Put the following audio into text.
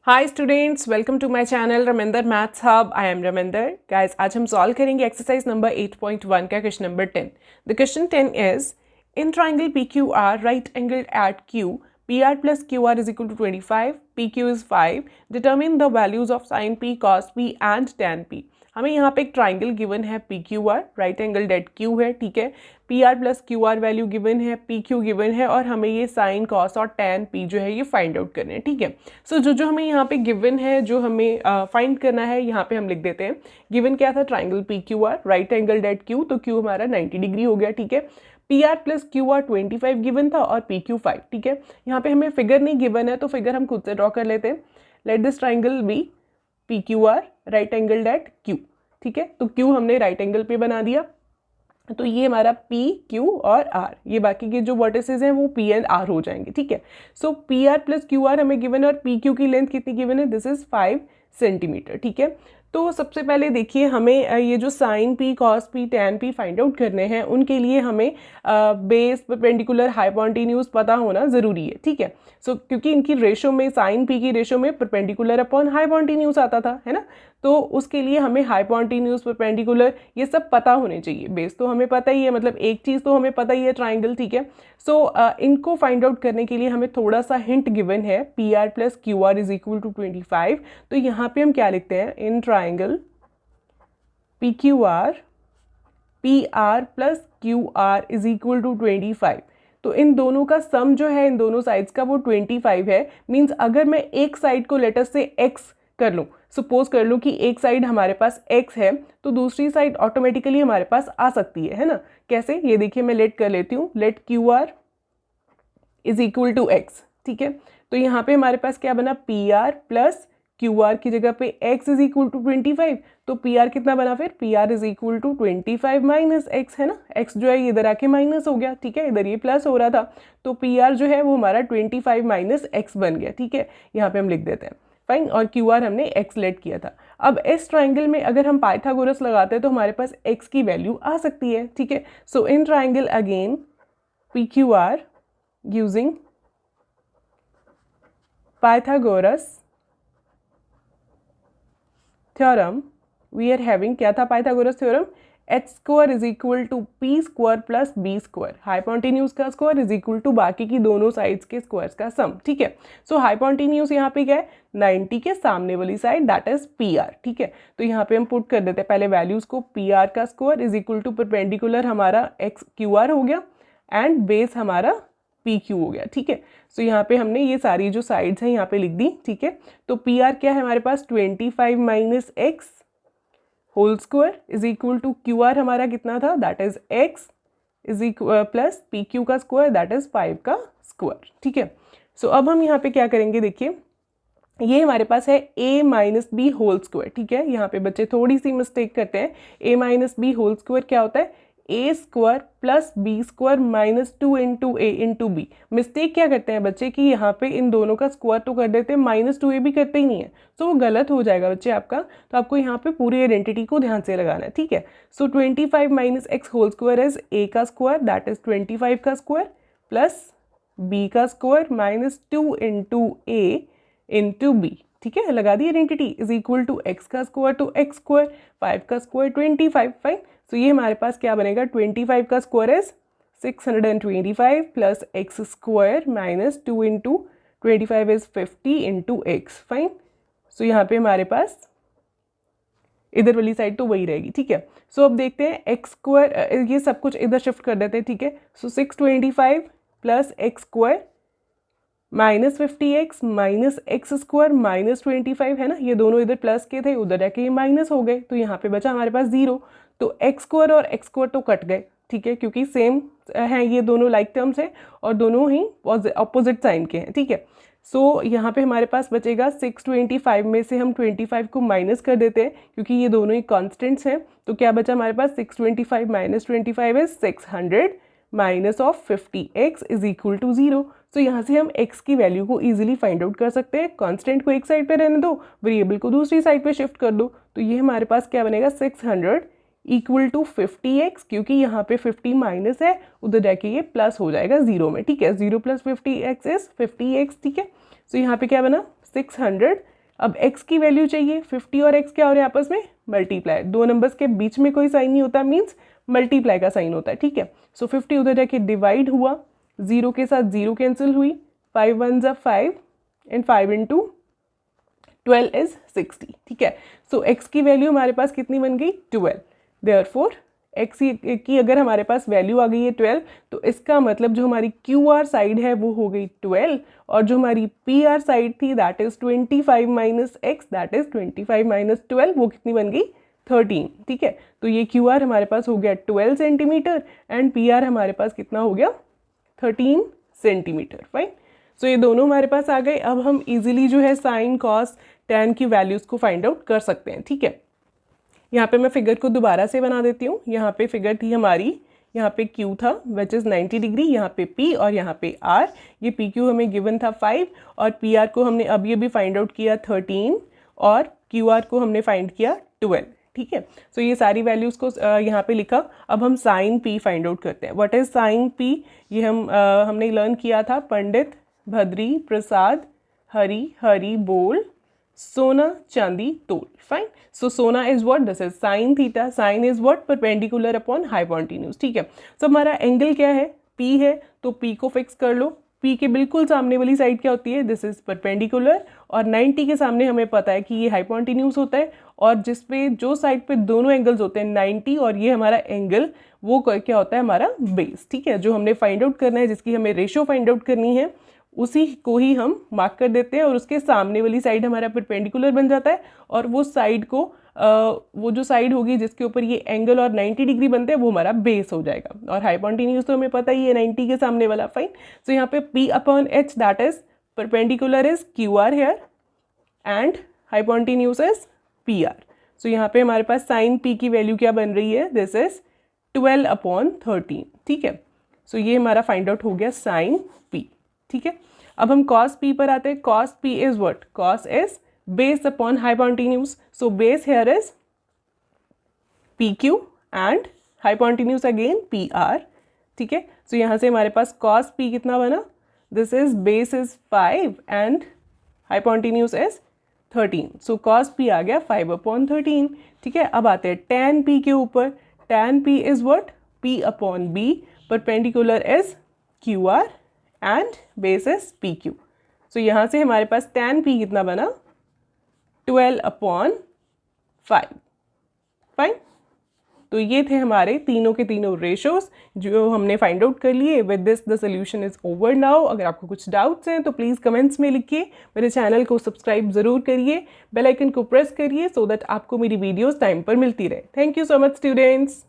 Hi students, welcome to my channel Raminder maths hub. I am Raminder. Guys, आज हम सॉल्व करेंगे एक्सरसाइज नंबर 8.1 का question number 10। The question 10 is in triangle P Q R right angled at Q P R plus Q R is equal to 25, P Q is 5, determine the values of sine P cos P and tan P. हमें यहाँ पे एक triangle given है P Q R, right angle at Q है, ठीक है। P R plus Q R value given है, P Q given है और हमें ये साइन कॉस और टैन पी जो है ये फाइंड आउट करने हैं, ठीक है। सो जो हमें यहाँ पे गिवन है, जो हमें फाइंड करना है, यहाँ पे हम लिख देते हैं। गिवन क्या था? Triangle P Q R right angle at Q, तो क्यू हमारा 90 डिग्री हो गया, ठीक है। P R plus Q R 25 given था और पी क्यू 5, ठीक है। यहाँ पे हमें फिगर नहीं गिवन है तो फिगर हम खुद से ड्रॉ कर लेते हैं। Let this triangle be P Q R right angle at Q, ठीक है। तो क्यू हमने राइट एंगल पे बना दिया, तो ये हमारा पी क्यू और आर, ये बाकी के जो वर्टिसेस हैं वो पी एंड आर हो जाएंगे, ठीक है। So P R plus Q R हमें गिवन है और पी क्यू की लेंथ कितनी गिवन है? दिस इज 5 सेंटीमीटर, ठीक है। तो सबसे पहले देखिए, हमें ये जो sine P cos P tan P find out करने हैं, उनके लिए हमें बेस परपेंडिकुलर हाइपोटेन्यूज पता होना ज़रूरी है, ठीक है। सो क्योंकि इनकी रेशो में, साइन पी की रेशो में परपेंडिकुलर अपॉन हाइपोटेन्यूज आता था, है ना। तो उसके लिए हमें हाइपोटेन्यूज, परपेंडिकुलर, ये सब पता होने चाहिए। बेस तो हमें पता ही है, मतलब एक चीज़ तो हमें पता ही है, ट्राइंगल, ठीक है। सो इनको फाइंड आउट करने के लिए हमें थोड़ा सा हिंट गिवन है। P R plus Q R is equal to 25, तो यहाँ पे हम क्या लिखते हैं? In triangle P Q R P R plus Q R is equal to 25, तो इन दोनों का सम जो है, इन दोनों साइड्स का, वो 25 है। मीन्स अगर मैं एक साइड को लेटर से x कर लूँ, सपोज कर लूँ कि एक साइड हमारे पास x है, तो दूसरी साइड ऑटोमेटिकली हमारे पास आ सकती है ना। कैसे? ये देखिए, मैं लेट कर लेती हूँ। Let Q R is equal to x, ठीक है। तो यहाँ पे हमारे पास क्या बना? P R plus Q are की जगह पे x इज इक्वल टू 25, तो पी आर कितना बना फिर? P R is equal to 25 minus x, है ना। x जो है इधर आके माइनस हो गया, ठीक है, इधर ये प्लस हो रहा था, तो पी आर जो है वो हमारा 25 माइनस एक्स बन गया, ठीक है। यहाँ पे हम लिख देते हैं, फाइन। और क्यू आर हमने x लेट किया था। अब इस ट्राइंगल में अगर हम पाइथागोरस लगाते हैं तो हमारे पास x की वैल्यू आ सकती है, ठीक है। So in triangle again P Q R using Pythagoras theorem, we are having, क्या था Pythagoras theorem? H square is equal to P square plus B square, hypotenuse का स्क्वायर इज इक्वल टू बाकी की दोनों साइड्स के squares का सम, ठीक है। सो हाइपोटेन्यूज यहाँ पे क्या है? 90 के सामने वाली side, that is P R, ठीक है। तो यहाँ पे हम पुट कर देते हैं पहले वैल्यूज को। पी आर का square is equal to perpendicular हमारा एक्स क्यू आर हो गया एंड बेस हमारा पी क्यू हो गया, ठीक है। सो यहाँ पे हमने ये सारी जो साइड्स हैं यहाँ पे लिख दी, ठीक है। तो पी आर क्या है हमारे पास? 25 minus x whole square is equal to Q R हमारा कितना था? That is x is equal plus P Q का स्क्वायर, दैट इज 5 का स्क्वायर, ठीक है। सो अब हम यहाँ पे क्या करेंगे? देखिए, ये हमारे पास है a minus B whole square, ठीक है। यहाँ पे बच्चे थोड़ी सी मिस्टेक करते हैं। a minus B whole square क्या होता है? A square plus B square minus 2 into A into B. Mistake क्या करते हैं बच्चे कि यहाँ पे इन दोनों का स्क्वायर तो कर देते हैं, माइनस 2a भी करते ही नहीं है, तो वो गलत हो जाएगा बच्चे आपका। तो आपको यहाँ पे पूरी आइडेंटिटी को ध्यान से लगाना है, ठीक है। So 25 minus x whole square is A का स्क्वायर, दैट इज 25 का स्क्वायर, प्लस बी का square minus 2 into A into B, ठीक है। लगा दी identity, is equal to x का स्क्वायर टू एक्स स्क्वायर, 5 का स्क्वायर 25, फाइन। सो ये हमारे पास क्या बनेगा? 25 का square is 625 plus X square minus 2 into 25 is 50 into X, fine. So यहाँ पे हमारे पास इधर वाली साइड तो वही रहेगी, ठीक है। सो अब देखते हैं एक्स स्क्वायर, ये सब कुछ इधर शिफ्ट कर देते हैं, ठीक है। सो 625 plus X square minus 50x minus x square minus 25, है ना। ये दोनों इधर प्लस के थे, उधर जाके ये माइनस हो गए, तो यहाँ पे बचा हमारे पास 0। तो एक्स स्क्वायर और एक्स स्क्वायर तो कट गए, ठीक है, क्योंकि सेम हैं, ये दोनों लाइक टर्म्स हैं और दोनों ही ऑपोजिट साइन के हैं, ठीक है। सो यहाँ पे हमारे पास बचेगा 625 में से हम 25 को माइनस कर देते हैं क्योंकि ये दोनों ही कॉन्स्टेंट्स हैं। तो क्या बचा हमारे पास? 625 minus 25 is 600 minus of 50x is equal to 0। So यहाँ से हम x की वैल्यू को इजीली फाइंड आउट कर सकते हैं। कांस्टेंट को एक साइड पे रहने दो, वेरिएबल को दूसरी साइड पे शिफ्ट कर दो, तो ये हमारे पास क्या बनेगा? 600 इक्वल टू 50x, क्योंकि यहाँ पे 50 माइनस है, उधर जाके ये प्लस हो जाएगा 0 में, ठीक है। 0 प्लस 50x इज 50x, ठीक है। सो यहाँ पे क्या बना? 600 अब x की वैल्यू चाहिए, 50 और x क्या हो रहा है आपस में मल्टीप्लाई, दो नंबर्स के बीच में कोई साइन नहीं होता, मीन्स मल्टीप्लाई का साइन होता है, ठीक है। सो 50 उधर जाके डिवाइड हुआ, 0 के साथ 0 कैंसिल हुई, 5 1 ज़ा 5 एंड 5 इंटू 12 इज 60, ठीक है। सो x की वैल्यू हमारे पास कितनी बन गई 12, देयरफॉर x की अगर हमारे पास वैल्यू आ गई है 12, तो इसका मतलब जो हमारी QR साइड है वो हो गई 12, और जो हमारी PR साइड थी that is 25 minus x, that is 25 minus 12, वो कितनी बन गई 13, ठीक है। तो ये QR हमारे पास हो गया 12 सेंटीमीटर एंड PR हमारे पास कितना हो गया 13 सेंटीमीटर, फाइन। सो ये दोनों हमारे पास आ गए। अब हम इजीली जो है साइन कॉस टैन की वैल्यूज़ को फाइंड आउट कर सकते हैं, ठीक है। यहाँ पे मैं फिगर को दोबारा से बना देती हूँ। यहाँ पे फिगर थी हमारी, यहाँ पे Q था विच इज़ 90 डिग्री, यहाँ पे P और यहाँ पे R। ये PQ हमें गिवन था 5 और PR को हमने अभी अभी फाइंड आउट किया 13 और QR को हमने फाइंड किया 12, ठीक है। सो ये सारी वैल्यूज़ को यहाँ पे लिखा। अब हम साइन P फाइंड आउट करते हैं। What is sine P? ये हमने लर्न किया था, पंडित, भद्री, प्रसाद, हरी बोल, सोना, चांदी, तोल, फाइन। सो सोना is what, this is sine theta, sine is what perpendicular upon hypotenuse, ठीक है। सो हमारा एंगल क्या है P है, तो P को फिक्स कर लो। P के बिल्कुल सामने वाली साइड क्या होती है, दिस इज परपेंडिकुलर, और 90 के सामने हमें पता है कि ये हाइपोटेन्यूज होता है, और जिसपे जो साइड पे दोनों एंगल्स होते हैं 90 और ये हमारा एंगल, वो क्या होता है हमारा बेस, ठीक है। जो हमने फाइंड आउट करना है, जिसकी हमें रेशो फाइंड आउट करनी है, उसी को ही हम मार्क कर देते हैं और उसके सामने वाली साइड हमारा परपेंडिकुलर बन जाता है, और वो साइड को वो जो साइड होगी जिसके ऊपर ये एंगल और 90 डिग्री बनते हैं वो हमारा बेस हो जाएगा। और हाइपोटेन्यूज तो हमें पता ही है 90 के सामने वाला, फाइन। सो यहाँ पे P upon H that is perpendicular is QR here and hypotenuse is PR। So यहाँ पे हमारे पास साइन P की वैल्यू क्या बन रही है, दिस इज 12 अपॉन 13, ठीक है। सो ये हमारा फाइंड आउट हो गया साइन P, ठीक है। अब हम cos P पर आते हैं। cos P is what, cos is base upon hypotenuse, so base here is PQ and hypotenuse again PR, ठीक है। सो यहाँ से हमारे पास cos P कितना बना, this is base is 5 and hypotenuse is 13, so cos P आ गया 5 अपॉन 13, ठीक है। अब आते हैं tan P के ऊपर। tan P is what, P upon B, perpendicular is QR and base is PQ। सो यहाँ से हमारे पास tan P कितना बना, 12 अपॉन 5, फाइन। तो ये थे हमारे तीनों के तीनों रेशोज जो हमने फाइंड आउट कर लिए। With this the solution is over now. अगर आपको कुछ डाउट्स हैं तो प्लीज़ कमेंट्स में लिखिए। मेरे चैनल को सब्सक्राइब ज़रूर करिए, बेल आइकन को प्रेस करिए सो दैट आपको मेरी वीडियोस टाइम पर मिलती रहे। Thank you so much students.